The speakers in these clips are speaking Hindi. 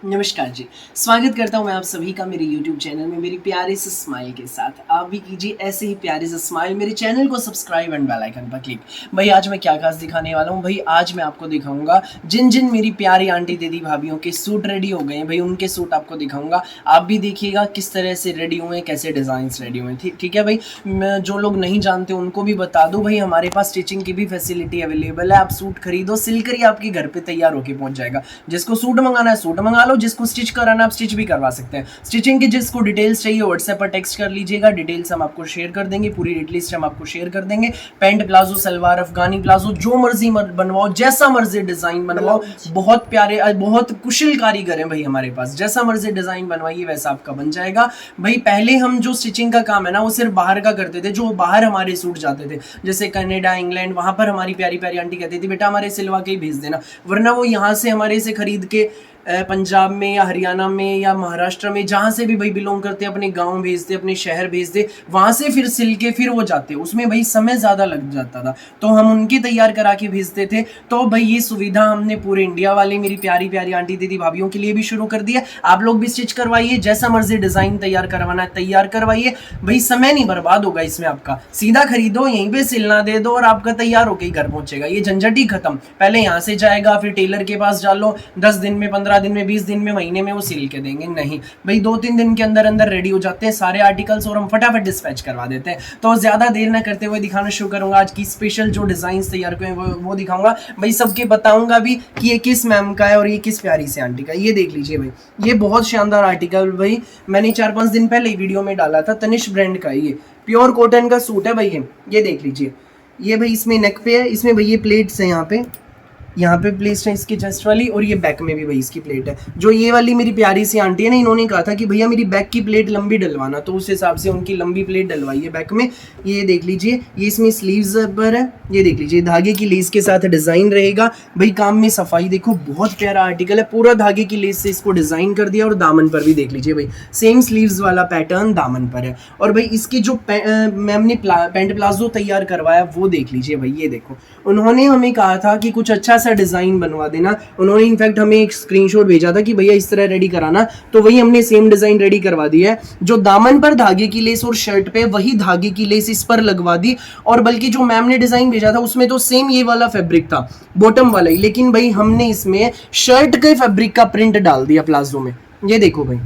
नमस्कार जी। स्वागत करता हूँ मैं आप सभी का मेरे YouTube चैनल में मेरी प्यारे से स्माइल के साथ। आप भी कीजिए ऐसे ही प्यारे से स्माइल, मेरे चैनल को सब्सक्राइब एंड बेल आइकन पर क्लिक। भाई आज मैं क्या खास दिखाने वाला हूँ, भाई आज मैं आपको दिखाऊंगा जिन जिन मेरी प्यारी आंटी दीदी भाभीयों के सूट रेडी हो गए हैं, भाई उनके सूट आपको दिखाऊंगा। आप भी देखिएगा किस तरह से रेडी हुए, कैसे डिज़ाइन रेडी हुए। ठीक है भाई, मैं जो लोग नहीं जानते उनको भी बता दूँ, भाई हमारे पास स्टिचिंग की भी फैसिलिटी अवेलेबल है। आप सूट खरीदो, सिलकर ही आपके घर पर तैयार होकर पहुँच जाएगा। जिसको सूट मंगाना है सूट मंगा लो, जिसको स्टिच कराना आप स्टिच भी करवा सकते हैं। स्टिचिंग की जिसको डिटेल्स चाहिए व्हाट्सएप पर टेक्स्ट कर लीजिएगा, डिटेल्स हम आपको शेयर कर देंगे, पूरी रेट लिस्ट हम आपको शेयर कर देंगे। पैंट प्लाजो, सलवार, अफगानी प्लाजो, जो मर्जी बनवाओ, जैसा मर्जी डिजाइन बनवाओ। बहुत प्यारे, बहुत कुशल कारीगर हैं भाई हमारे पास, जैसा मर्जी डिजाइन बनवाइए वैसा आपका बन जाएगा। भाई पहले हम जो स्टिचिंग का काम है ना वो सिर्फ बाहर का करते थे, जो बाहर हमारे सूट जाते थे जैसे कनाडा, इंग्लैंड, वहां पर हमारी प्यारी प्यारी आंटी कहती थी बेटा हमारे सिलवा के ही भेज देना, वरना वो यहाँ से हमारे से खरीद के पंजाब में या हरियाणा में या महाराष्ट्र में जहाँ से भी भाई बिलोंग करते हैं अपने गांव भेजते, अपने शहर भेजते, वहाँ से फिर सिल के फिर वो जाते, उसमें भाई समय ज़्यादा लग जाता था, तो हम उनकी तैयार करा के भेजते थे। तो भाई ये सुविधा हमने पूरे इंडिया वाले मेरी प्यारी प्यारी आंटी दीदी भाभीयों के लिए भी शुरू कर दिया। आप लोग भी स्टिच करवाइए, जैसा मर्जी डिज़ाइन तैयार करवाना है तैयार करवाइए, भाई समय नहीं बर्बाद होगा इसमें आपका। सीधा खरीदो, यहीं पर सिलना दे दो और आपका तैयार होकर घर पहुँचेगा, ये झंझट ही खत्म। पहले यहाँ से जाएगा, फिर टेलर के पास डालो, 10 दिन में, 15 दिन में, 20 दिन में, महीने में वो सिल के देंगे, नहीं भाई 2-3 दिन के अंदर अंदर रेडी हो जाते हैं सारे आर्टिकल्स और हम फटाफट डिस्पैच करवा देते हैं। तो ज़्यादा देर ना करते हुए दिखाना शुरू करूंगा। आज की स्पेशल जो डिज़ाइन तैयार हुए वो दिखाऊंगा भाई, सबके बताऊंगा भी कि ये किस मैम का है और ये किस प्यारी से आंटी का। ये देख लीजिए भाई, ये बहुत शानदार आर्टिकल भाई मैंने 4-5 दिन पहले वीडियो में डाला था, तनिष्क ब्रांड का, ये प्योर कॉटन का सूट है भाई। ये देख लीजिए, ये भाई इसमें नेक पे है, इसमें भाई ये प्लेट्स है, यहाँ पे प्लेट्स है इसकी जस्ट वाली, और ये बैक में भी भाई इसकी प्लेट है। जो ये वाली मेरी प्यारी सी आंटी है ना, इन्होंने कहा था कि भैया मेरी बैक की प्लेट लंबी डलवाना, तो उस हिसाब से उनकी लंबी प्लेट डलवाई है बैक में। ये देख लीजिए, ये इसमें स्लीव्स पर है, ये देख लीजिए धागे की लेस के साथ डिज़ाइन रहेगा भाई। काम में सफाई देखो, बहुत प्यारा आर्टिकल है, पूरा धागे की लेस से इसको डिज़ाइन कर दिया। और दामन पर भी देख लीजिए भाई, सेम स्लीव्स वाला पैटर्न दामन पर है। और भाई इसकी जो मैम ने पैंट प्लाजो तैयार करवाया वो देख लीजिए भाई, ये देखो उन्होंने हमें कहा था कि कुछ अच्छा डिज़ाइन बनवा देना। उन्होंने इनफैक्ट हमें एक स्क्रीनशॉट भेजा था कि भैया इस तरह रेडी कराना, तो वही हमने सेम डिज़ाइन रेडी करवा दी है। जो दामन पर धागे की लेस और शर्ट पे वही धागे की लेस इस पर लगवा दी। और बल्कि जो मैम ने डिज़ाइन भेजा था उसमें तो सेम ये वाला फैब्रिक था, बॉटम वाला ही, लेकिन भाई हमने इसमें शर्ट के फैब्रिक का प्रिंट डाल दिया प्लाजो में। ये देखो भाई,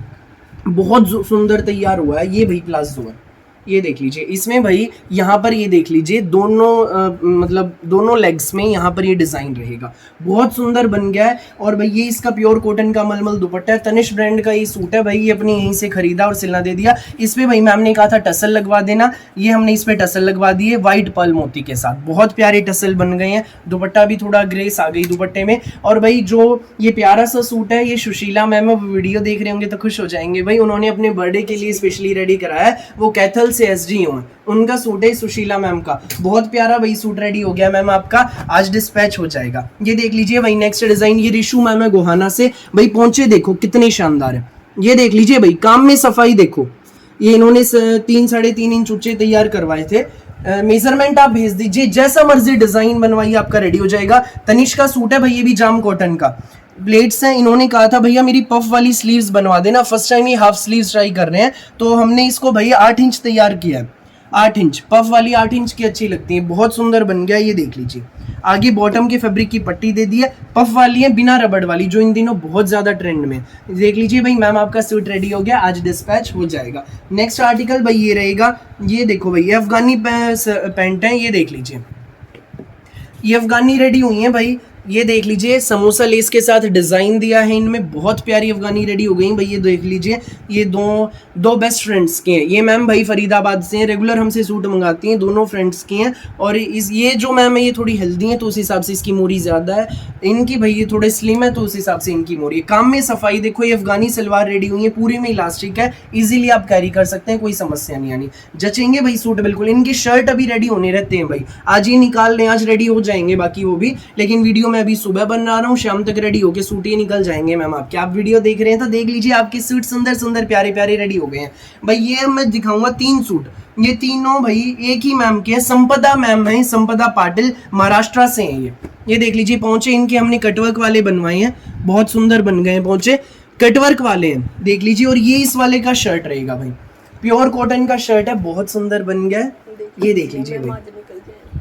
बहुत सुंदर तैयार हुआ है ये भाई प्लाजो है। ये देख लीजिए, इसमें भाई यहाँ पर ये देख लीजिए दोनों मतलब दोनों लेग्स में यहाँ पर ये डिज़ाइन रहेगा, बहुत सुंदर बन गया है। और भाई ये इसका प्योर कॉटन का मलमल दुपट्टा है, तनिष्क ब्रांड का ये सूट है भाई, ये अपने यहीं से खरीदा और सिलना दे दिया। इस पर भाई मैम ने कहा था टसल लगवा देना, ये हमने इस पर टसल लगवा दिए वाइट पर्ल मोती के साथ, बहुत प्यारे टसल बन गए हैं। दुपट्टा भी थोड़ा ग्रेस आ गई दुपट्टे में। और भाई जो ये प्यारा सा सूट है, ये सुशीला मैम वीडियो देख रहे होंगे तो खुश हो जाएंगे भाई, उन्होंने अपने बर्थडे के लिए स्पेशली रेडी कराया है, वो कैथल से एसडी हैं, उनका सूट है सुशीला मैम का, बहुत प्यारा भाई सूट रेडी हो गया मैम आपका, आज डिस्पैच हो जाएगा। ये देख लीजिए भाई नेक्स्ट डिजाइन, ये रिशु मैम है गोहाना से भाई, पहुंचे देखो कितने शानदार है। ये देख लीजिए भाई, काम में सफाई देखो, ये इन्होंने 3-3.5 इंच ऊंचे तैयार करवाए थे। मेजरमेंट आप भेज दीजिए, जैसा मर्जी डिजाइन बनवाइए आपका रेडी हो जाएगा। तनिष्क का सूट है भाई, ये भी जाम कॉटन का, प्लेट्स हैं। इन्होंने कहा था भैया मेरी पफ वाली स्लीव्स बनवा देना, फर्स्ट टाइम ये हाफ स्लीव्स ट्राई कर रहे हैं, तो हमने इसको भैया 8 इंच तैयार किया है। 8 इंच पफ वाली 8 इंच की अच्छी लगती है, बहुत सुंदर बन गया। ये देख लीजिए, आगे बॉटम के फैब्रिक की पट्टी दे दी है, पफ वाली है बिना रबड़ वाली, जो इन दिनों बहुत ज़्यादा ट्रेंड में। देख लीजिए भाई, मैम आपका सूट रेडी हो गया, आज डिस्पैच हो जाएगा। नेक्स्ट आर्टिकल भाई ये रहेगा, ये देखो भाई, ये अफगानी पैंट है, ये देख लीजिए, ये अफगानी रेडी हुई है भाई। ये देख लीजिए, समोसा लेस के साथ डिज़ाइन दिया है इनमें, बहुत प्यारी अफगानी रेडी हो गई भाई। ये देख लीजिए, ये दो बेस्ट फ्रेंड्स के हैं, ये मैम भाई फरीदाबाद से हैं, रेगुलर हमसे सूट मंगाती हैं, दोनों फ्रेंड्स की हैं। और ये जो मैम है ये थोड़ी हेल्दी हैं, तो उस हिसाब से इसकी मोरी ज़्यादा है, इनकी भाई ये थोड़े स्लिम है, तो उस हिसाब से इनकी मोरी। काम में सफाई देखो, ये अफगानी सलवार रेडी हुई है, पूरी में इलास्टिक है, ईजिली आप कैरी कर सकते हैं, कोई समस्या नहीं आनी, जचेंगे भाई सूट बिल्कुल। इनकी शर्ट अभी रेडी होने रहते हैं भाई, आज ये निकाल लें, आज रेडी हो जाएंगे बाकी वो भी, लेकिन वीडियो मैं अभी सुबह बना रहा हूँ, शाम तक रेडी होके सूट ही निकल जाएंगे मैम आपके। आप वीडियो देख रहे हैं तो देख लीजिए, आपके सूट सुंदर सुंदर प्यारे प्यारे रेडी हो गए हैं भाई। ये मैं दिखाऊंगा 3 सूट, ये तीनों भाई एक ही मैम के हैं, संपदा मैम है, संपदा पाटिल, महाराष्ट्र से हैं ये देख लीजिए। पहुंचे इनके हमने कटवर्क वाले बनवाए हैं, बहुत सुंदर बन गए हैं पहुंचे। कटवर्क वाले हैं, देख लीजिए। और ये इस वाले का शर्ट रहेगा भाई, प्योर कॉटन का शर्ट है, बहुत सुंदर बन गया है। ये देख लीजिए भाई,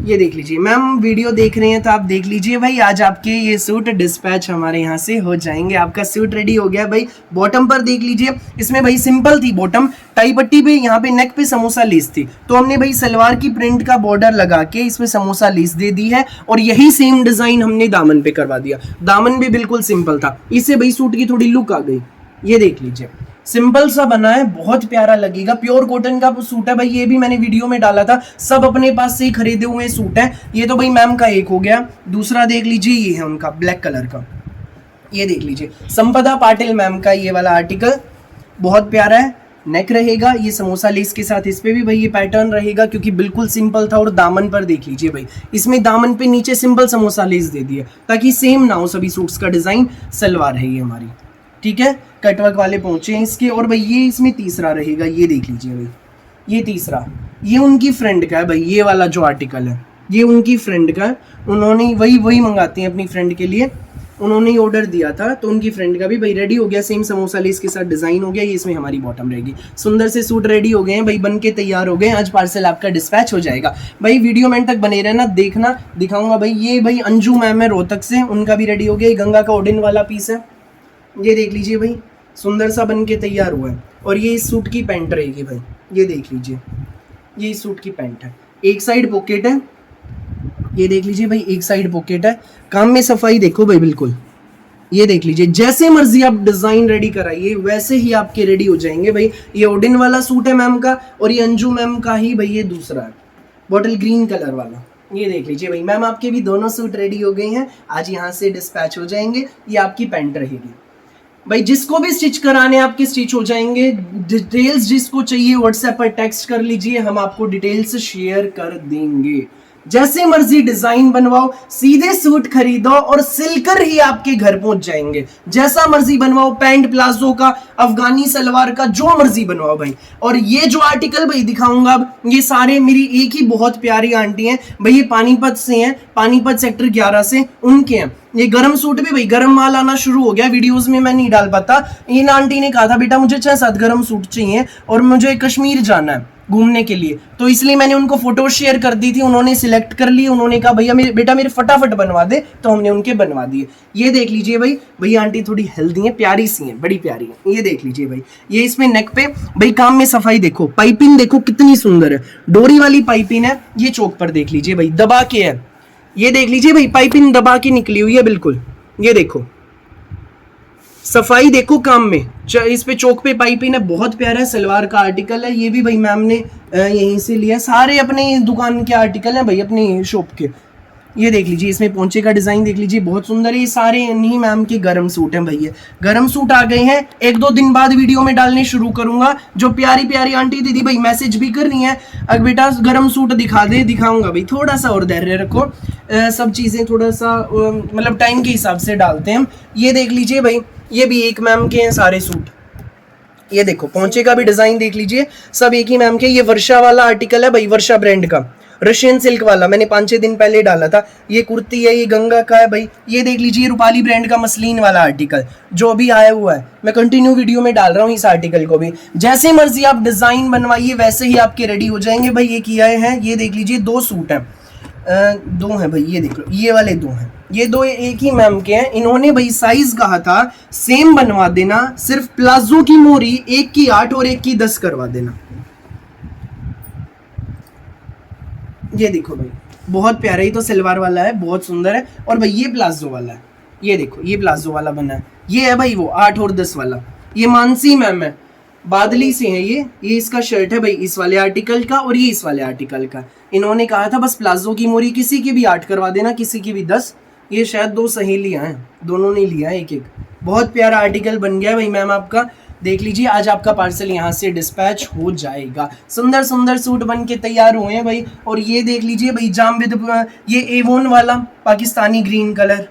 ये देख लीजिए। मैम वीडियो देख रहे हैं तो आप देख लीजिए भाई, आज आपके ये सूट डिस्पैच हमारे यहाँ से हो जाएंगे। आपका सूट रेडी हो गया भाई। बॉटम पर देख लीजिए, इसमें भाई सिंपल थी बॉटम, टाई पट्टी पे यहाँ पे नेक पे समोसा लेस थी, तो हमने भाई सलवार की प्रिंट का बॉर्डर लगा के इसमें समोसा लेस दे दी है। और यही सेम डिजाइन हमने दामन पे करवा दिया, दामन भी बिल्कुल सिंपल था, इससे भाई सूट की थोड़ी लुक आ गई। ये देख लीजिए, सिंपल सा बना है, बहुत प्यारा लगेगा। प्योर कॉटन का सूट है भाई, ये भी मैंने वीडियो में डाला था, सब अपने पास से ही खरीदे हुए सूट है। ये तो भाई मैम का एक हो गया, दूसरा देख लीजिए, ये है उनका ब्लैक कलर का, ये देख लीजिए, संपदा पाटिल मैम का ये वाला आर्टिकल, बहुत प्यारा है। नेक रहेगा ये समोसा लेस के साथ, इस पे भी भाई ये पैटर्न रहेगा क्योंकि बिल्कुल सिंपल था। और दामन पर देख लीजिए भाई, इसमें दामन पे नीचे सिंपल समोसा लेस दे दिया ताकि सेम ना हो सभी सूट्स का डिजाइन। सलवार है ये हमारी, ठीक है, कटवर्क वाले पहुंचे हैं इसके। और भाई ये इसमें तीसरा रहेगा, ये देख लीजिए भाई, ये तीसरा, ये उनकी फ्रेंड का है भाई, ये वाला जो आर्टिकल है ये उनकी फ्रेंड का है। उन्होंने वही मंगाते हैं अपनी फ्रेंड के लिए, उन्होंने ऑर्डर दिया था, तो उनकी फ्रेंड का भी भाई रेडी हो गया, सेम समोसा लेस के साथ डिजाइन हो गया। ये इसमें हमारी बॉटम रहेगी। सुंदर से सूट रेडी हो गए हैं भाई, बन के तैयार हो गए। आज पार्सल आपका डिस्पैच हो जाएगा भाई। वीडियो में तक बने रहना, देखना, दिखाऊंगा भाई। ये भाई अंजू मैम है रोहतक से, उनका भी रेडी हो गया। गंगा का ओडिन वाला पीस है, ये देख लीजिए भाई, सुंदर सा बन के तैयार हुआ है। और ये इस सूट की पैंट रहेगी भाई, ये देख लीजिए, ये इस सूट की पैंट है। एक साइड पॉकेट है, ये देख लीजिए भाई, एक साइड पॉकेट है। काम में सफाई देखो भाई, बिल्कुल ये देख लीजिए, जैसे मर्जी आप डिजाइन रेडी कराइए वैसे ही आपके रेडी हो जाएंगे भाई। ये ओडिन वाला सूट है मैम का, और ये अंजू मैम का ही भाई ये दूसरा है, बॉटल ग्रीन कलर वाला। ये देख लीजिए भाई, मैम आपके भी दोनों सूट रेडी हो गए हैं, आज यहाँ से डिस्पैच हो जाएंगे। ये आपकी पैंट रहेगी भाई, जिसको भी स्टिच कराने आपके स्टिच हो जाएंगे। डिटेल्स जिसको चाहिए व्हाट्सएप पर टेक्स्ट कर लीजिए, हम आपको डिटेल्स शेयर कर देंगे। जैसे मर्जी डिजाइन बनवाओ, सीधे सूट खरीदो और सिलकर ही आपके घर पहुंच जाएंगे। जैसा मर्जी बनवाओ, पैंट प्लाजो का, अफगानी सलवार का, जो मर्जी बनवाओ भाई। और ये जो आर्टिकल भाई दिखाऊंगा अब, ये सारे मेरी एक ही बहुत प्यारी आंटी हैं भाई, ये पानीपत से हैं, पानीपत सेक्टर 11 से, उनके हैं। ये गरम सूट भी भाई, गरम माल आना शुरू हो गया, वीडियोस में मैं नहीं डाल पाता। इन आंटी ने कहा था बेटा मुझे 6-7 गरम सूट चाहिए और मुझे कश्मीर जाना है घूमने के लिए, तो इसलिए मैंने उनको फोटो शेयर कर दी थी। उन्होंने सिलेक्ट कर ली, उन्होंने कहा भैया मेरे बेटा मेरे फटाफट बनवा दे, तो हमने उनके बनवा दिए। ये देख लीजिए भाई, भैया आंटी थोड़ी हेल्दी है, प्यारी सी है, बड़ी प्यारी है। ये देख लीजिए भाई, ये इसमें नेक पे भाई काम में सफाई देखो, पाइपिंग देखो कितनी सुंदर है, डोरी वाली पाइपिंग है। ये चौक पर देख लीजिए भाई, दबा के है, ये देख लीजिए भाई, पाइपिंग दबा के निकली हुई है बिल्कुल। ये देखो सफाई देखो काम में, इस पे चौक पे पाइपिंग है, बहुत प्यारा है। सलवार का आर्टिकल है, ये भी भाई मैम ने यहीं से लिया, सारे अपने दुकान के आर्टिकल हैं भाई, अपनी शॉप के। ये देख लीजिए, इसमें पोंचे का डिजाइन देख लीजिए, बहुत सुंदर है। ये सारे इन्हीं मैम के गरम सूट हैं भैया, गरम सूट आ गए हैं। 1-2 दिन बाद वीडियो में डालने शुरू करूंगा। जो प्यारी प्यारी आंटी दीदी भाई मैसेज भी कर रही है, अगर बेटा गरम सूट दिखा दे, दिखाऊंगा भाई, थोड़ा सा और धैर्य रखो। सब चीजें थोड़ा सा मतलब टाइम के हिसाब से डालते हैं हम। ये देख लीजिए भाई, ये भी एक मैम के हैं सारे सूट। ये देखो पोंचे का भी डिजाइन देख लीजिए, सब एक ही मैम के। ये वर्षा वाला आर्टिकल है भाई, वर्षा ब्रांड का, रशियन सिल्क वाला, मैंने 5-6 दिन पहले डाला था। ये कुर्ती है, ये गंगा का है भाई। ये देख लीजिए रूपाली ब्रांड का मसलिन वाला आर्टिकल जो अभी आया हुआ है, मैं कंटिन्यू वीडियो में डाल रहा हूँ इस आर्टिकल को भी। जैसे मर्जी आप डिजाइन बनवाइए वैसे ही आपके रेडी हो जाएंगे भाई। ये किया है, ये देख लीजिए 2 सूट हैं, 2 हैं भाई, ये देख लो, ये वाले 2 हैं, ये 2 एक ही मैम के हैं। इन्होंने भाई साइज कहा था सेम बनवा देना, सिर्फ प्लाजो की मोरी एक की 8 और एक की 10 करवा देना। ये देखो भाई, बहुत प्यारा, ही तो सलवार वाला है, बहुत सुंदर है। और भाई ये प्लाजो वाला है, ये देखो, ये प्लाजो वाला बना है। ये है भाई वो 8 और 10 वाला, ये मानसी मैम है, बादली से है। ये इसका शर्ट है भाई, इस वाले आर्टिकल का, और ये इस वाले आर्टिकल का। इन्होंने कहा था बस प्लाजो की मोरी किसी की भी 8 करवा देना, किसी की भी 10। ये शायद 2 सहेलियां हैं, दोनों ने लिया है एक। बहुत प्यारा आर्टिकल बन गया भाई मैम आपका। देख लीजिए, आज आपका पार्सल यहाँ से डिस्पैच हो जाएगा। सुंदर सुंदर सूट बन के तैयार हुए हैं भाई। और ये देख लीजिए भाई, जामविद, ये एवोन वाला पाकिस्तानी ग्रीन कलर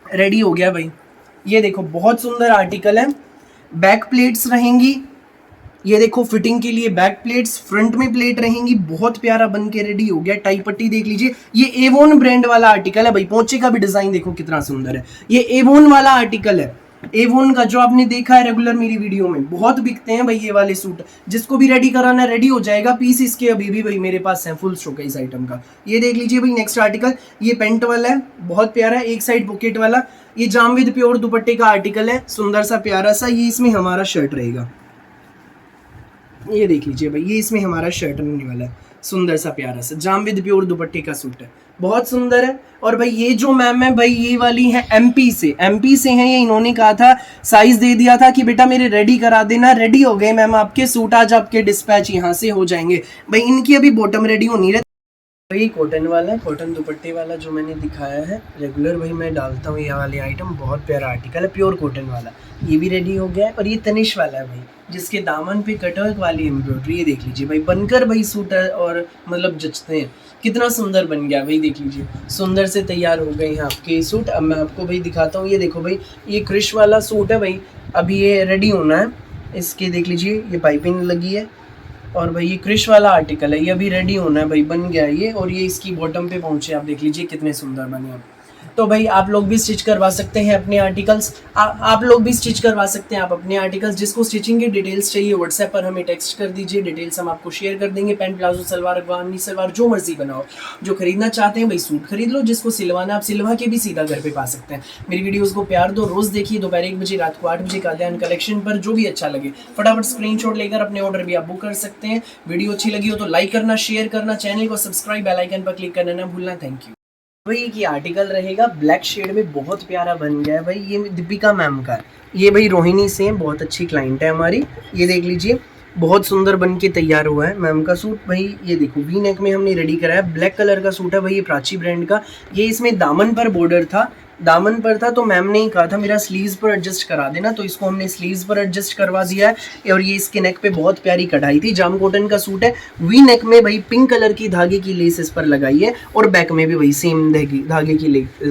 रेडी हो गया भाई। ये देखो बहुत सुंदर आर्टिकल है। बैक प्लेट्स रहेंगी, ये देखो फिटिंग के लिए बैक प्लेट्स, फ्रंट में प्लेट रहेंगी। बहुत प्यारा बन के रेडी हो गया। टाई पट्टी देख लीजिए, ये एवोन ब्रांड वाला आर्टिकल है भाई। पोंचे का भी डिजाइन देखो कितना सुंदर है, ये एवोन वाला आर्टिकल है। एवोन का जो आपने देखा है रेगुलर मेरी वीडियो में, बहुत बिकते हैं भाई ये वाले सूट। जिसको भी रेडी कराना रेडी हो जाएगा, पीस इसके अभी भी भाई मेरे पास है, फुल स्टॉक है इस आइटम का। ये देख लीजिए भाई नेक्स्ट आर्टिकल, ये पेंट वाला है, बहुत प्यारा है, एक साइड पॉकेट वाला। ये जामविद प्योर दुपट्टे का आर्टिकल है, सुंदर सा प्यारा सा। ये इसमें हमारा शर्ट रहेगा, ये देख लीजिए भाई, ये इसमें हमारा शर्ट रहने वाला है, सुंदर सा प्यारा सा जामविद प्योर दुपट्टे का सूट है, बहुत सुंदर है। और भाई ये जो मैम है भाई, ये वाली है एमपी से हैं ये। इन्होंने कहा था, साइज दे दिया था कि बेटा मेरे रेडी करा देना। रेडी हो गए मैम आपके सूट, आज आपके डिस्पैच यहाँ से हो जाएंगे भाई। इनकी अभी बॉटम रेडी होनी है भाई। कॉटन वाला है, कॉटन दुपट्टे वाला जो मैंने दिखाया है रेगुलर भाई मैं डालता हूँ ये वाले आइटम, बहुत प्यारा आर्टिकल है, प्योर कॉटन वाला। ये भी रेडी हो गया है। और ये तनिष वाला है भाई, जिसके दामन पे कटवर्क वाली एम्ब्रॉयडरी, ये देख लीजिए भाई, बनकर भाई सूट और मतलब जचते हैं, कितना सुंदर बन गया भाई। देख लीजिए सुंदर से तैयार हो गए हैं आपके सूट। अब मैं आपको भाई दिखाता हूँ, ये देखो भाई, ये क्रिश वाला सूट है भाई, अभी ये रेडी होना है। इसके देख लीजिए ये पाइपिंग लगी है, और भाई ये क्रिश वाला आर्टिकल है, ये अभी रेडी होना है भाई, बन गया है ये। और ये इसकी बॉटम पे पहुंचे, आप देख लीजिए कितने सुंदर बने हैं। तो भाई आप लोग भी स्टिच करवा सकते हैं अपने आर्टिकल्स, आप लोग भी स्टिच करवा सकते हैं आप अपने आर्टिकल्स। जिसको स्टिचिंग की डिटेल्स चाहिए व्हाट्सएप पर हमें टेक्स्ट कर दीजिए, डिटेल्स हम आपको शेयर कर देंगे। पैंट प्लाजो सलवार अफगानी सलवार जो मर्जी बनाओ, जो खरीदना चाहते हैं भाई सूट खरीद लो, जिसको सिलवाना आप सिलवा के भी सीधा घर पे पा सकते हैं। मेरी वीडियोस को प्यार दो, रोज देखिए, दोपहर 1 बजे रात को 8 बजे कादियान कलेक्शन पर। जो भी अच्छा लगे फटाफट स्क्रीनशॉट लेकर अपने ऑर्डर भी आप बुक कर सकते हैं। वीडियो अच्छी लगी हो तो लाइक करना, शेयर करना, चैनल को सब्सक्राइब, बेल आइकन पर क्लिक करना ना भूलना। थैंक यू भाई। एक ये आर्टिकल रहेगा ब्लैक शेड में, बहुत प्यारा बन गया है भाई। ये दीपिका मैम का है, ये भाई रोहिणी से बहुत अच्छी क्लाइंट है हमारी। ये देख लीजिए बहुत सुंदर बन के तैयार हुआ है मैम का सूट भाई। ये देखो वी नेक में हमने रेडी करा है, ब्लैक कलर का सूट है भाई, ये प्राची ब्रांड का। ये इसमें दामन पर बॉर्डर था, दामन पर था तो मैम ने ही कहा था मेरा स्लीव्स पर एडजस्ट करा देना, तो इसको हमने स्लीव्स पर एडजस्ट करवा दिया है। और ये इसके नेक पे बहुत प्यारी कढ़ाई थी, जाम कॉटन का सूट है। वी नेक में भाई पिंक कलर की धागे की लेस इस पर लगाई है, और बैक में भी वही सेम धागे की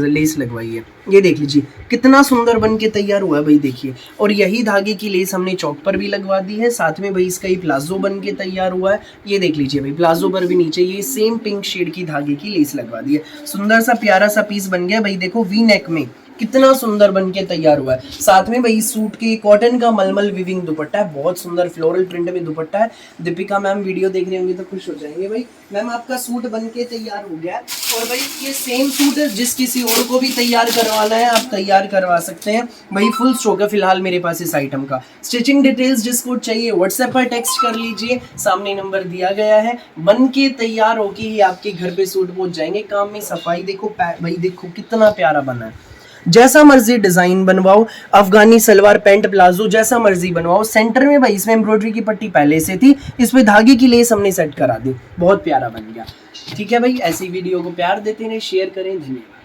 लेस लगवाई है। ये देख लीजिए कितना सुंदर बन के तैयार हुआ है भाई, देखिए। और यही धागे की लेस हमने चौक पर भी लगवा दी है, साथ में भाई इसका ही प्लाजो बन के तैयार हुआ है। ये देख लीजिए भाई, प्लाजो पर भी नीचे ये सेम पिंक शेड की धागे की लेस लगवा दी है। सुंदर सा प्यारा सा पीस बन गया भाई, देखो वी नेक में कितना सुंदर बन के तैयार हुआ है। साथ में भाई सूट के कॉटन का मलमल विविंग दुपट्टा है, बहुत सुंदर फ्लोरल प्रिंट में दुपट्टा है। दीपिका मैम वीडियो देख रहे होंगे तो खुश हो जाएंगे भाई। मैम आपका सूट बन के तैयार हो गया है। और भाई ये सेम सूट है, जिस किसी और को भी तैयार करवाना है आप तैयार करवा सकते हैं भाई, फुल स्टॉक है फिलहाल मेरे पास इस आइटम का। स्टिचिंग डिटेल्स जिसको चाहिए व्हाट्सएप पर टेक्स्ट कर लीजिए, सामने नंबर दिया गया है। बन के तैयार होके ही आपके घर पे सूट पहुंच जाएंगे। काम में सफाई देखो भाई, देखो कितना प्यारा बना है। जैसा मर्जी डिजाइन बनवाओ, अफगानी सलवार पैंट प्लाजो जैसा मर्जी बनवाओ। सेंटर में भाई इसमें एम्ब्रॉयडरी की पट्टी पहले से थी, इस पे धागे की लेस हमने सेट करा दी, बहुत प्यारा बन गया। ठीक है भाई, ऐसी वीडियो को प्यार देते रहे, शेयर करें, धन्यवाद।